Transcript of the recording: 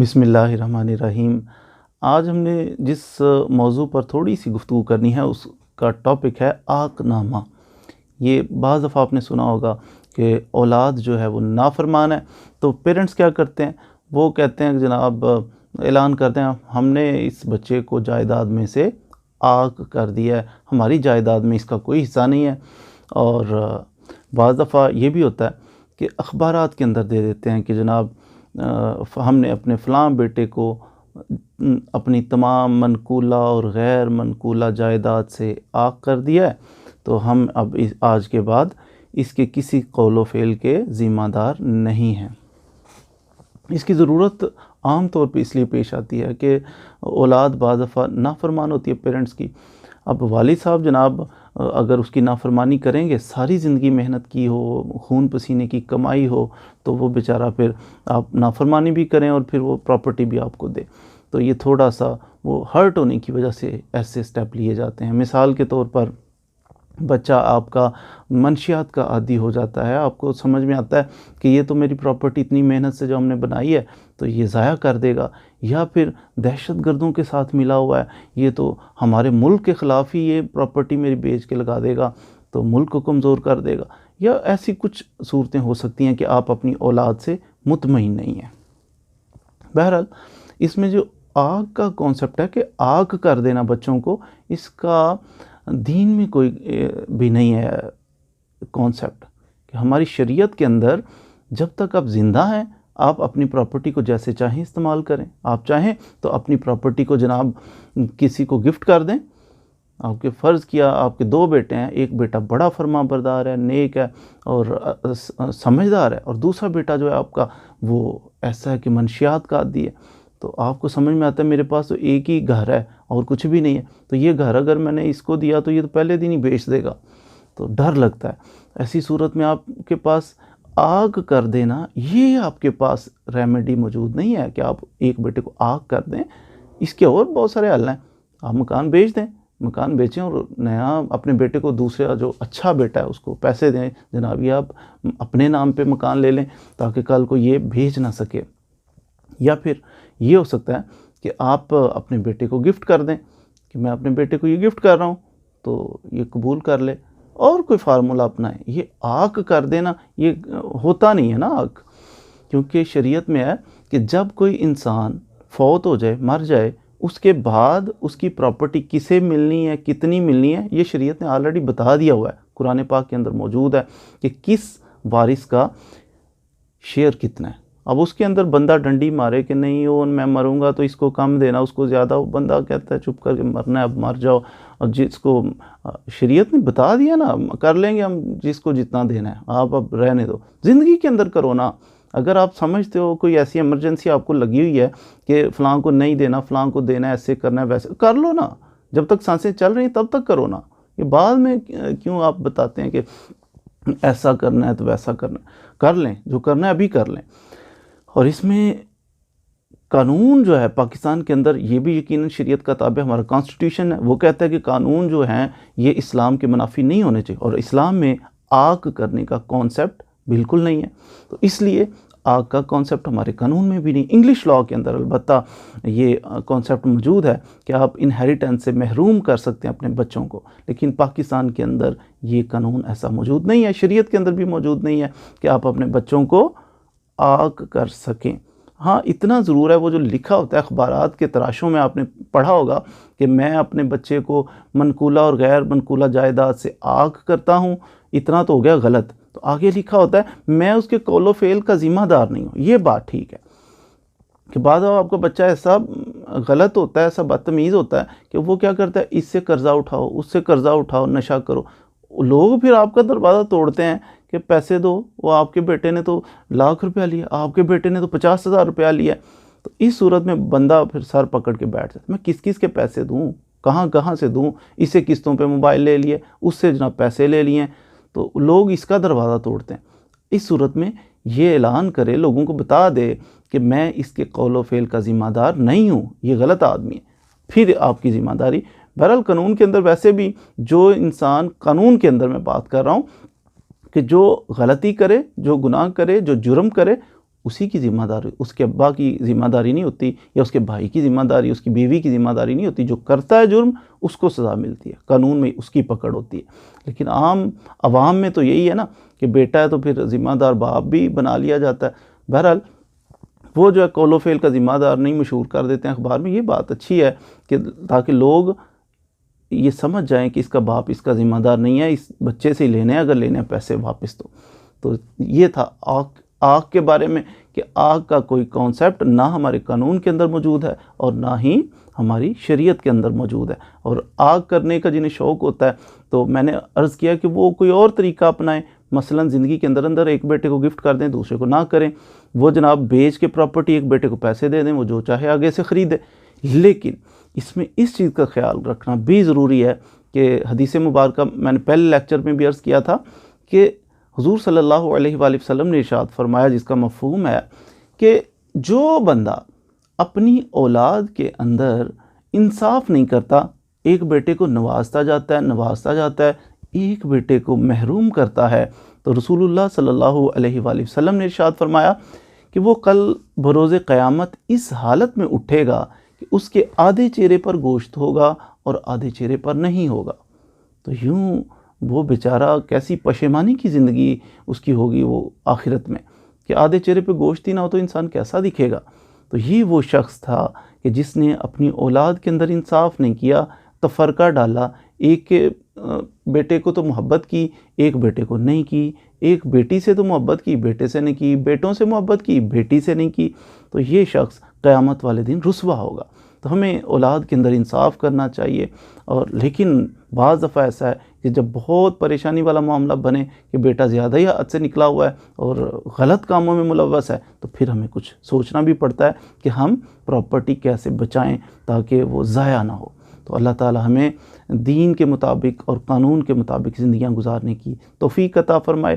बिस्मिल्लाहिर्रहमानिर्रहीम। आज हमने जिस मौजू पर थोड़ी सी गुफ्तगू करनी है उसका टॉपिक है आक़नामा। ये बाज़ दफ़ा आपने सुना होगा कि औलाद जो है वो नाफरमान है, तो पेरेंट्स क्या करते हैं, वो कहते हैं कि जनाब ऐलान करते हैं हमने इस बच्चे को जायदाद में से आक़ कर दिया है, हमारी जायदाद में इसका कोई हिस्सा नहीं है। और बाज़ दफ़ा ये भी होता है कि अखबारात के अंदर दे देते हैं कि जनाब हमने अपने फ़लाँ बेटे को अपनी तमाम मनकूला और गैर मनकूला जायदाद से आक़ कर दिया है, तो हम अब आज के बाद इसके किसी कौल व फ़ेल के ज़िम्मेदार नहीं हैं। इसकी ज़रूरत आम तौर पे इसलिए पेश आती है कि औलाद बाज़ दफ़ा नाफरमान होती है पेरेंट्स की। अब वालिद साहब जनाब अगर उसकी नाफरमानी करेंगे, सारी ज़िंदगी मेहनत की हो, खून पसीने की कमाई हो, तो वो बेचारा फिर आप नाफरमानी भी करें और फिर वो प्रॉपर्टी भी आपको दे, तो ये थोड़ा सा वो हर्ट होने की वजह से ऐसे स्टेप लिए जाते हैं। मिसाल के तौर पर बच्चा आपका मंशियात का आदी हो जाता है, आपको समझ में आता है कि ये तो मेरी प्रॉपर्टी इतनी मेहनत से जो हमने बनाई है तो ये ज़ाया कर देगा, या फिर दहशतगर्दों के साथ मिला हुआ है, ये तो हमारे मुल्क के ख़िलाफ़ ही ये प्रॉपर्टी मेरी बेच के लगा देगा, तो मुल्क को कमज़ोर कर देगा, या ऐसी कुछ सूरतें हो सकती हैं कि आप अपनी औलाद से मुतमईन नहीं हैं। बहरहाल इसमें जो आग का कॉन्सेप्ट है कि आग कर देना बच्चों को, इसका दीन में कोई भी नहीं है कॉन्सेप्ट कि हमारी शरीयत के अंदर जब तक आप ज़िंदा हैं आप अपनी प्रॉपर्टी को जैसे चाहें इस्तेमाल करें। आप चाहें तो अपनी प्रॉपर्टी को जनाब किसी को गिफ्ट कर दें। आपके फ़र्ज़ किया आपके दो बेटे हैं, एक बेटा बड़ा फरमाबरदार है, नेक है और समझदार है, और दूसरा बेटा जो है आपका वो ऐसा है कि मंशियात का आदी है। तो आपको समझ में आता है मेरे पास तो एक ही घर है और कुछ भी नहीं है, तो ये घर अगर मैंने इसको दिया तो ये तो पहले दिन ही बेच देगा, तो डर लगता है। ऐसी सूरत में आपके पास आग कर देना, ये आपके पास रेमेडी मौजूद नहीं है कि आप एक बेटे को आग कर दें। इसके और बहुत सारे हल हैं। आप मकान बेच दें, मकान बेचें और नया अपने बेटे को, दूसरा जो अच्छा बेटा है उसको पैसे दें, जनाब ये आप अपने नाम पे मकान ले लें ताकि कल को ये बेच ना सके। या फिर ये हो सकता है कि आप अपने बेटे को गिफ्ट कर दें कि मैं अपने बेटे को ये गिफ्ट कर रहा हूँ, तो ये कबूल कर ले, और कोई फार्मूला अपनाएं। ये आग कर देना ये होता नहीं है ना आग, क्योंकि शरीयत में है कि जब कोई इंसान फौत हो जाए, मर जाए, उसके बाद उसकी प्रॉपर्टी किसे मिलनी है, कितनी मिलनी है, ये शरीयत ने ऑलरेडी बता दिया हुआ है। कुरान पाक के अंदर मौजूद है कि किस वारिस का शेयर कितना है। अब उसके अंदर बंदा डंडी मारे कि नहीं वो मैं मरूंगा तो इसको कम देना, उसको ज़्यादा, वो बंदा कहता है चुप करके मरना है, अब मर जाओ। और जिसको शरीयत ने बता दिया ना, कर लेंगे हम जिसको जितना देना है, आप अब रहने दो, ज़िंदगी के अंदर करो ना। अगर आप समझते हो कोई ऐसी इमरजेंसी आपको लगी हुई है कि फ़लाँ को नहीं देना, फ़लाँ को देना है, ऐसे करना है, वैसे कर लो ना। जब तक सांसें चल रही तब तक करो ना। ये बाद में क्यों आप बताते हैं कि ऐसा करना है तो वैसा करना है। कर लें, जो करना है अभी कर लें। और इसमें कानून जो है पाकिस्तान के अंदर, ये भी यकीनन शरीयत का ताबे, हमारा कॉन्स्टिट्यूशन है, वो कहता है कि कानून जो हैं ये इस्लाम के मुनाफी नहीं होने चाहिए, और इस्लाम में आग करने का कॉन्सेप्ट बिल्कुल नहीं है। तो इसलिए आग का कॉन्सेप्ट हमारे कानून में भी नहीं। इंग्लिश लॉ के अंदर अलबत्ता ये कॉन्सेप्ट मौजूद है कि आप इनहेरिटेंस से महरूम कर सकते हैं अपने बच्चों को, लेकिन पाकिस्तान के अंदर ये कानून ऐसा मौजूद नहीं है, शरीयत के अंदर भी मौजूद नहीं है कि आप अपने बच्चों को आग कर सकें। हाँ, इतना ज़रूर है, वो जो लिखा होता है अखबारात के तराशों में आपने पढ़ा होगा कि मैं अपने बच्चे को मनकूला और गैर मनकूला जायदाद से आग करता हूँ, इतना तो हो गया गलत। तो आगे लिखा होता है मैं उसके कौल व फ़ेल का ज़िम्मेदार नहीं हूँ। ये बात ठीक है कि बाद में आपका बच्चा ऐसा गलत होता है, ऐसा बदतमीज़ होता है कि वो क्या करता है, इससे कर्ज़ा उठाओ, उससे कर्ज़ा उठाओ, नशा करो। लोग फिर आपका दरवाज़ा तोड़ते हैं कि पैसे दो, वो आपके बेटे ने तो ₹1,00,000 लिया, आपके बेटे ने तो ₹50,000 लिया। तो इस सूरत में बंदा फिर सर पकड़ के बैठ जाता है, मैं किस किस के पैसे दूँ, कहाँ कहाँ से दूँ। इससे किस्तों पे मोबाइल ले लिए, उससे जनाब पैसे ले लिए, तो लोग इसका दरवाज़ा तोड़ते हैं। इस सूरत में ये ऐलान करे, लोगों को बता दे कि मैं इसके कौल व फ़ेल का ज़िम्मेदार नहीं हूँ, ये गलत आदमी है, फिर आपकी ज़िम्मेदारी। बहरहाल कानून के अंदर वैसे भी जो इंसान, कानून के अंदर मैं बात कर रहा हूँ कि जो गलती करे, जो गुनाह करे, जो जुर्म करे, उसी की ज़िम्मेदारी, उसके अब्बा की ज़िम्मेदारी नहीं होती, या उसके भाई की ज़िम्मेदारी, उसकी बीवी की ज़िम्मेदारी नहीं होती। जो करता है जुर्म उसको सज़ा मिलती है, कानून में उसकी पकड़ होती है। लेकिन आम आवाम में तो यही है ना कि बेटा है तो फिर ज़िम्मेदार बाप भी बना लिया जाता है। बहरहाल वो जो है कौलो फेल का ज़िम्मेदार नहीं मशहूर कर देते हैं अखबार में। ये बात अच्छी है कि ताकि लोग ये समझ जाएं कि इसका बाप इसका ज़िम्मेदार नहीं है, इस बच्चे से ही लेने हैं, अगर लेने हैं पैसे वापस। तो ये था आक़ के बारे में कि आक़ का कोई कॉन्सेप्ट ना हमारे कानून के अंदर मौजूद है और ना ही हमारी शरीयत के अंदर मौजूद है। और आक़ करने का जिन्हें शौक़ होता है तो मैंने अर्ज़ किया कि वो कोई और तरीका अपनाएं। मसलन ज़िंदगी के अंदर एक बेटे को गिफ्ट कर दें, दूसरे को ना करें। वो जनाब बेच के प्रॉपर्टी एक बेटे को पैसे दे दें, वो जो चाहे आगे से ख़रीदे। लेकिन इसमें इस चीज़ का ख्याल रखना भी ज़रूरी है कि हदीस मुबारक मैंने पहले लेक्चर में भी अर्ज़ किया था कि हुज़ूर सल्लल्लाहु अलैहि वसल्लम ने इरशाद फरमाया, जिसका मफ़हूम है कि जो बंदा अपनी औलाद के अंदर इंसाफ नहीं करता, एक बेटे को नवाजता जाता है, एक बेटे को महरूम करता है, तो रसूलुल्लाह सल्लल्लाहु अलैहि वसल्लम ने इरशाद फरमाया कि वो कल बरोज़े क़यामत इस हालत में उठेगा कि उसके आधे चेहरे पर गोश्त होगा और आधे चेहरे पर नहीं होगा। तो यूँ वो बेचारा कैसी पशेमानी की ज़िंदगी उसकी होगी वो आखिरत में, कि आधे चेहरे पे गोश्त ही ना हो तो इंसान कैसा दिखेगा। तो ये वो शख्स था कि जिसने अपनी औलाद के अंदर इंसाफ नहीं किया, तफरका डाला, एक के बेटे को तो मोहब्बत की, एक बेटे को नहीं की, एक बेटी से तो मोहब्बत की, बेटे से नहीं की, बेटों से मोहब्बत की, बेटी से नहीं की। तो ये शख्स क़यामत वाले दिन रुसवा होगा। तो हमें औलाद के अंदर इंसाफ करना चाहिए। और लेकिन बाज़ दफ़ा ऐसा है कि जब बहुत परेशानी वाला मामला बने कि बेटा ज़्यादा ही हद से निकला हुआ है और गलत कामों में मुलव्वस है, तो फिर हमें कुछ सोचना भी पड़ता है कि हम प्रॉपर्टी कैसे बचाएं ताकि वो ज़ाया ना हो। तो अल्लाह ताला हमें दीन के मुताबिक और कानून के मुताबिक ज़िंदगियाँ गुजारने की तौफ़ीक़ अता फ़रमाए।